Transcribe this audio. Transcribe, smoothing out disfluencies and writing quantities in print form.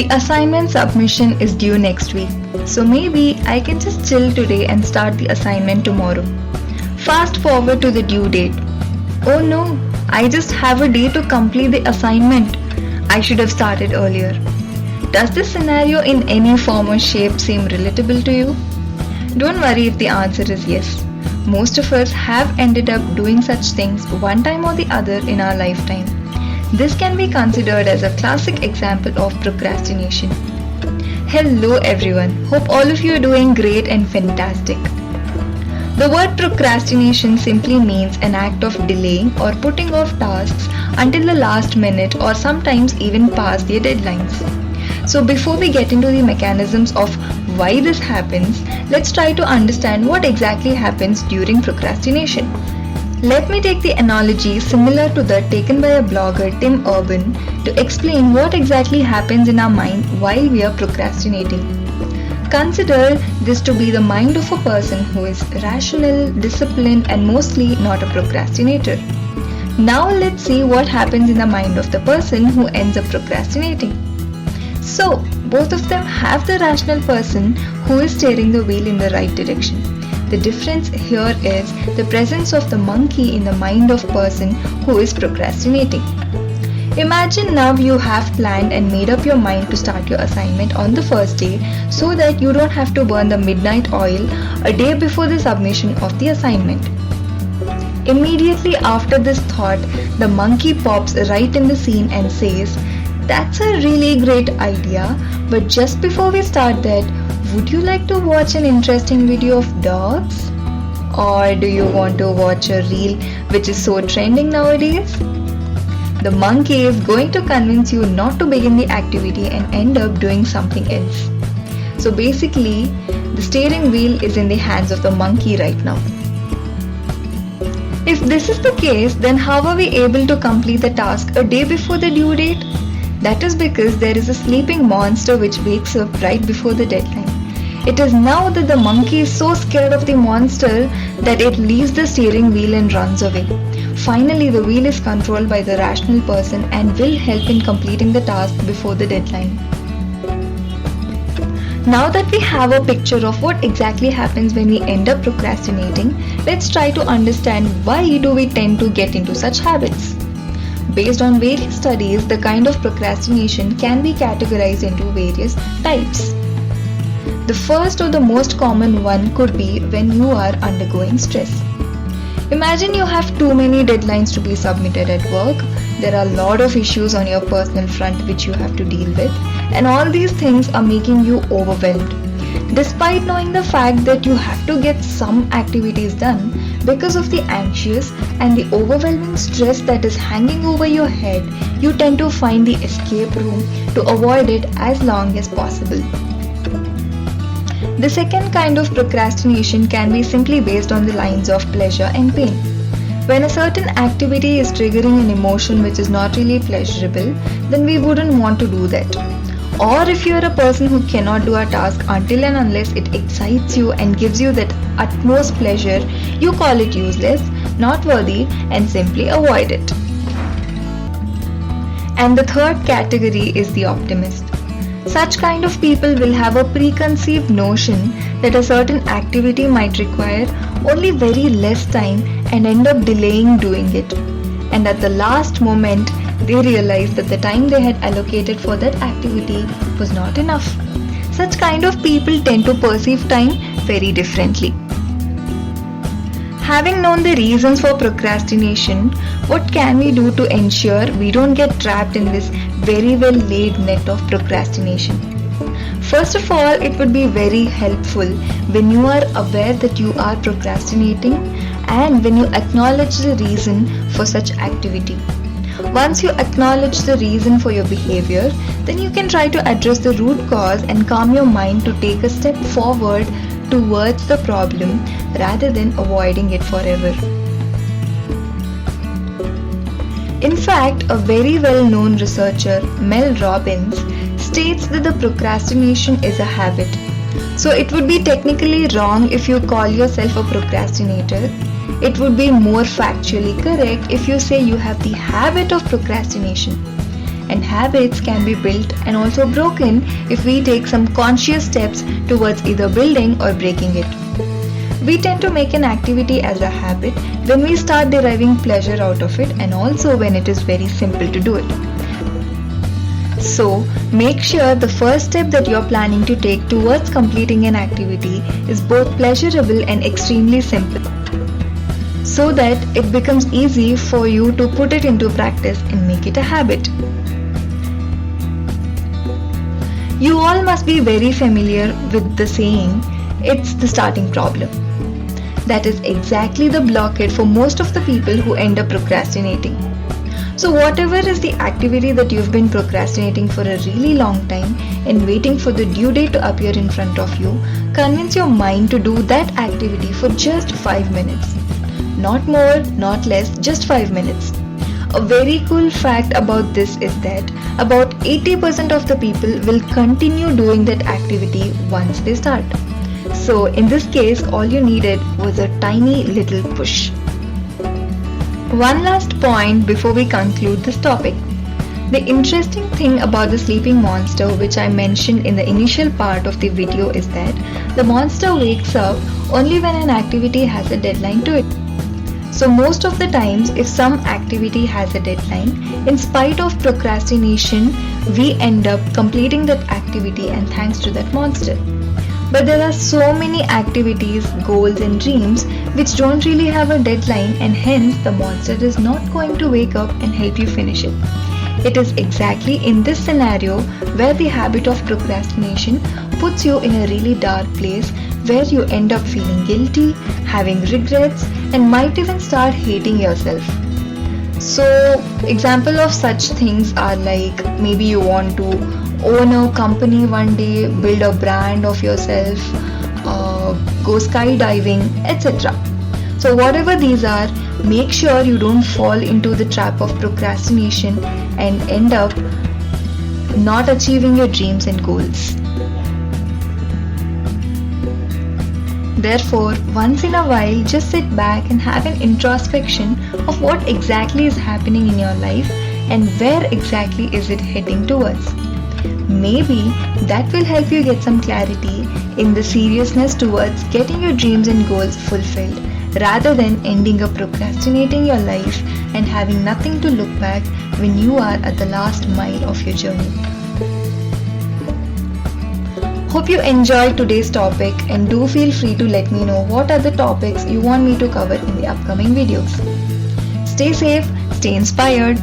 The assignment submission is due next week, so maybe I can just chill today and start the assignment tomorrow. Fast forward to the due date. Oh no, I just have a day to complete the assignment. I should have started earlier. Does this scenario in any form or shape seem relatable to you? Don't worry if the answer is yes. Most of us have ended up doing such things one time or the other in our lifetime. This can be considered as a classic example of procrastination. Hello everyone, hope all of you are doing great and fantastic. The word procrastination simply means an act of delaying or putting off tasks until the last minute or sometimes even past their deadlines. So before we get into the mechanisms of why this happens, let's try to understand what exactly happens during procrastination. Let me take the analogy similar to that taken by a blogger Tim Urban to explain what exactly happens in our mind while we are procrastinating. Consider this to be the mind of a person who is rational, disciplined, and mostly not a procrastinator. Now let's see what happens in the mind of the person who ends up procrastinating. So, both of them have the rational person who is steering the wheel in the right direction. The difference here is the presence of the monkey in the mind of person who is procrastinating. Imagine now you have planned and made up your mind to start your assignment on the first day so that you don't have to burn the midnight oil a day before the submission of the assignment. Immediately after this thought, the monkey pops right in the scene and says, "That's a really great idea, but just before we start that, would you like to watch an interesting video of dogs? Or do you want to watch a reel which is so trending nowadays?" The monkey is going to convince you not to begin the activity and end up doing something else. So basically, the steering wheel is in the hands of the monkey right now. If this is the case, then how are we able to complete the task a day before the due date? That is because there is a sleeping monster which wakes up right before the deadline. It is now that the monkey is so scared of the monster that it leaves the steering wheel and runs away. Finally, the wheel is controlled by the rational person and will help in completing the task before the deadline. Now that we have a picture of what exactly happens when we end up procrastinating, let's try to understand why do we tend to get into such habits. Based on various studies, the kind of procrastination can be categorized into various types. The first or the most common one could be when you are undergoing stress. Imagine you have too many deadlines to be submitted at work, there are a lot of issues on your personal front which you have to deal with, and all these things are making you overwhelmed. Despite knowing the fact that you have to get some activities done, because of the anxious and the overwhelming stress that is hanging over your head, you tend to find the escape room to avoid it as long as possible. The second kind of procrastination can be simply based on the lines of pleasure and pain. When a certain activity is triggering an emotion which is not really pleasurable, then we wouldn't want to do that. Or if you are a person who cannot do a task until and unless it excites you and gives you that utmost pleasure, you call it useless, not worthy, and simply avoid it. And the third category is the optimist. Such kind of people will have a preconceived notion that a certain activity might require only very less time and end up delaying doing it. And at the last moment, they realize that the time they had allocated for that activity was not enough. Such kind of people tend to perceive time very differently. Having known the reasons for procrastination, what can we do to ensure we don't get trapped in this very well laid net of procrastination? First of all, it would be very helpful when you are aware that you are procrastinating and when you acknowledge the reason for such activity. Once you acknowledge the reason for your behavior, then you can try to address the root cause and calm your mind to take a step forward towards the problem rather than avoiding it forever. In fact, a very well-known researcher, Mel Robbins, states that the procrastination is a habit. So it would be technically wrong if you call yourself a procrastinator. It would be more factually correct if you say you have the habit of procrastination. and habits can be built and also broken if we take some conscious steps towards either building or breaking it. We tend to make an activity as a habit when we start deriving pleasure out of it and also when it is very simple to do it. So, make sure the first step that you're planning to take towards completing an activity is both pleasurable and extremely simple, so that it becomes easy for you to put it into practice and make it a habit. You all must be very familiar with the saying, "It's the starting problem." That is exactly the blockade for most of the people who end up procrastinating. So whatever is the activity that you've been procrastinating for a really long time and waiting for the due date to appear in front of you, convince your mind to do that activity for just 5 minutes. Not more, not less, just 5 minutes. A very cool fact about this is that about 80% of the people will continue doing that activity once they start. So in this case, all you needed was a tiny little push. One last point before we conclude this topic. The interesting thing about the sleeping monster, which I mentioned in the initial part of the video, is that the monster wakes up only when an activity has a deadline to it. So most of the times, if some activity has a deadline, in spite of procrastination, we end up completing that activity and thanks to that monster. But there are so many activities, goals and dreams which don't really have a deadline, and hence the monster is not going to wake up and help you finish it. It is exactly in this scenario where the habit of procrastination puts you in a really dark place where you end up feeling guilty, having regrets, and might even start hating yourself. So, example of such things are like maybe you want to own a company one day, build a brand of yourself, go skydiving, etc. So whatever these are, make sure you don't fall into the trap of procrastination and end up not achieving your dreams and goals. Therefore, once in a while, just sit back and have an introspection of what exactly is happening in your life and where exactly is it heading towards. Maybe that will help you get some clarity in the seriousness towards getting your dreams and goals fulfilled, rather than ending up procrastinating your life and having nothing to look back when you are at the last mile of your journey. Hope you enjoyed today's topic, and do feel free to let me know what are the topics you want me to cover in the upcoming videos. Stay safe, stay inspired.